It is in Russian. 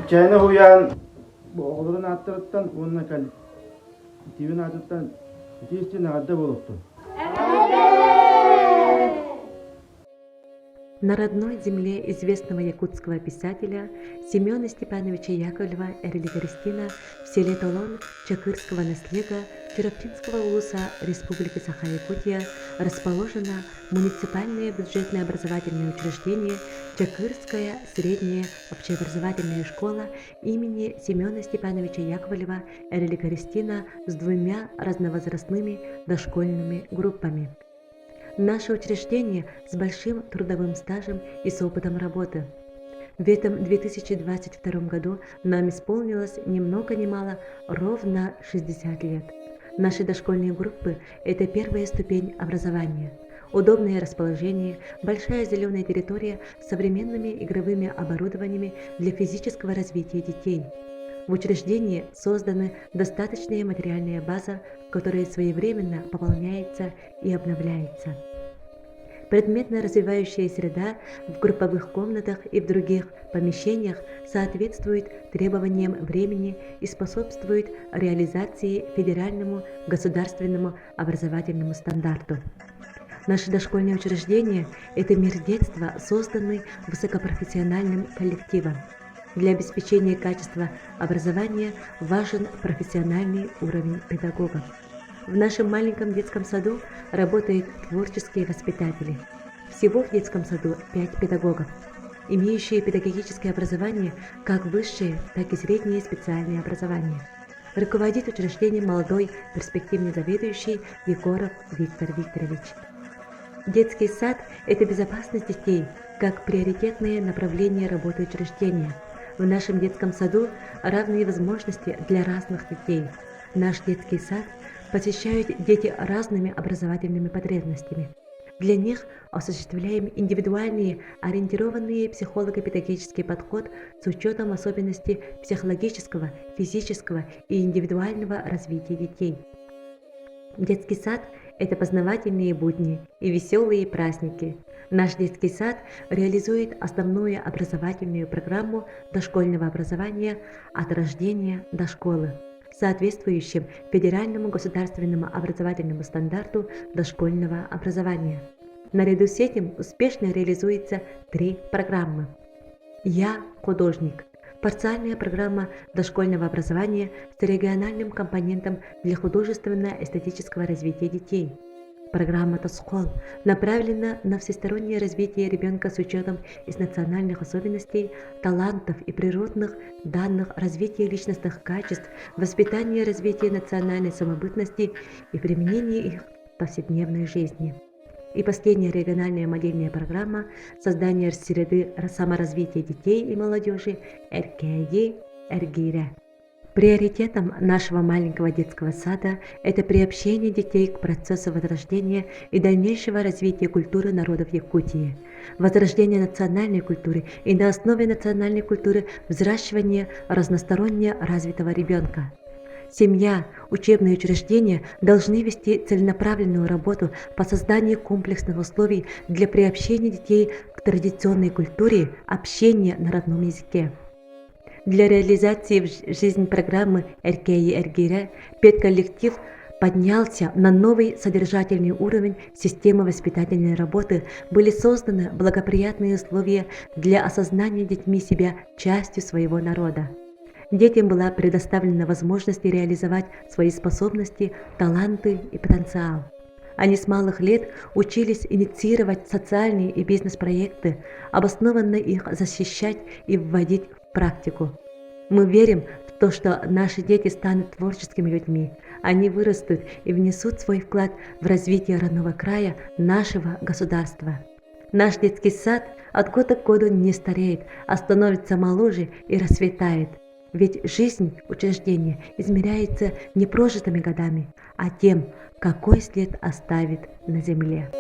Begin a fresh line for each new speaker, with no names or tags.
Чайна хуян оğulların аттырыттан онна кал. Тивин аттырыттан тиистин агадда болупту.
На родной земле известного якутского писателя Семена Степановича Яковлева Эрлигористина в селе Толон Чакырского наслега Чураптинского улуса Республики Саха-Якутия расположено муниципальное бюджетное образовательное учреждение Чакырская средняя общеобразовательная школа имени Семена Степановича Яковлева Эрлигористина с 2 разновозрастными дошкольными группами. Наше учреждение с большим трудовым стажем и с опытом работы. В этом 2022 году нам исполнилось ни много ни мало ровно 60 лет. Наши дошкольные группы – это первая ступень образования. Удобное расположение, большая зеленая территория с современными игровыми оборудованиями для физического развития детей. В учреждении создана достаточная материальная база, которая своевременно пополняется и обновляется. Предметно развивающая среда в групповых комнатах и в других помещениях соответствует требованиям времени и способствует реализации федеральному государственному образовательному стандарту. Наше дошкольное учреждение – это мир детства, созданный высокопрофессиональным коллективом. Для обеспечения качества образования важен профессиональный уровень педагогов. В нашем маленьком детском саду работают творческие воспитатели. Всего в детском саду 5 педагогов, имеющие педагогическое образование как высшее, так и среднее специальное образование. Руководит учреждением молодой перспективный заведующий Егоров Виктор Викторович. Детский сад – это безопасность детей, как приоритетное направление работы учреждения. В нашем детском саду равные возможности для разных детей. Наш детский сад посещают дети разными образовательными потребностями. Для них осуществляем индивидуальный, ориентированный психолого-педагогический подход с учетом особенностей психологического, физического и индивидуального развития детей. Детский сад – это познавательные будни и веселые праздники. Наш детский сад реализует основную образовательную программу дошкольного образования от рождения до школы, соответствующим федеральному государственному образовательному стандарту дошкольного образования. Наряду с этим успешно реализуется 3 программы. «Я художник» – парциальная программа дошкольного образования с региональным компонентом для художественно-эстетического развития детей. Программа «Тосхол» направлена на всестороннее развитие ребенка с учетом из национальных особенностей, талантов и природных данных, развития личностных качеств, воспитания и развития национальной самобытности и применения их в повседневной жизни. И последняя региональная модельная программа создания среды саморазвития детей и молодежи «Эркеи Эргире». Приоритетом нашего маленького детского сада это приобщение детей к процессу возрождения и дальнейшего развития культуры народов Якутии, возрождение национальной культуры и на основе национальной культуры взращивание разносторонне развитого ребенка. Семья, учебные учреждения должны вести целенаправленную работу по созданию комплексных условий для приобщения детей к традиционной культуре общения на родном языке. Для реализации в жизнь программы «Эркеи Эргире» педколлектив поднялся на новый содержательный уровень системы воспитательной работы, были созданы благоприятные условия для осознания детьми себя частью своего народа. Детям была предоставлена возможность реализовать свои способности, таланты и потенциал. Они с малых лет учились инициировать социальные и бизнес-проекты, обоснованно их защищать и вводить в практику. Мы верим в то, что наши дети станут творческими людьми. Они вырастут и внесут свой вклад в развитие родного края, нашего государства. Наш детский сад от года к году не стареет, а становится моложе и расцветает. Ведь жизнь учреждения измеряется не прожитыми годами, а тем, какой след оставит на земле.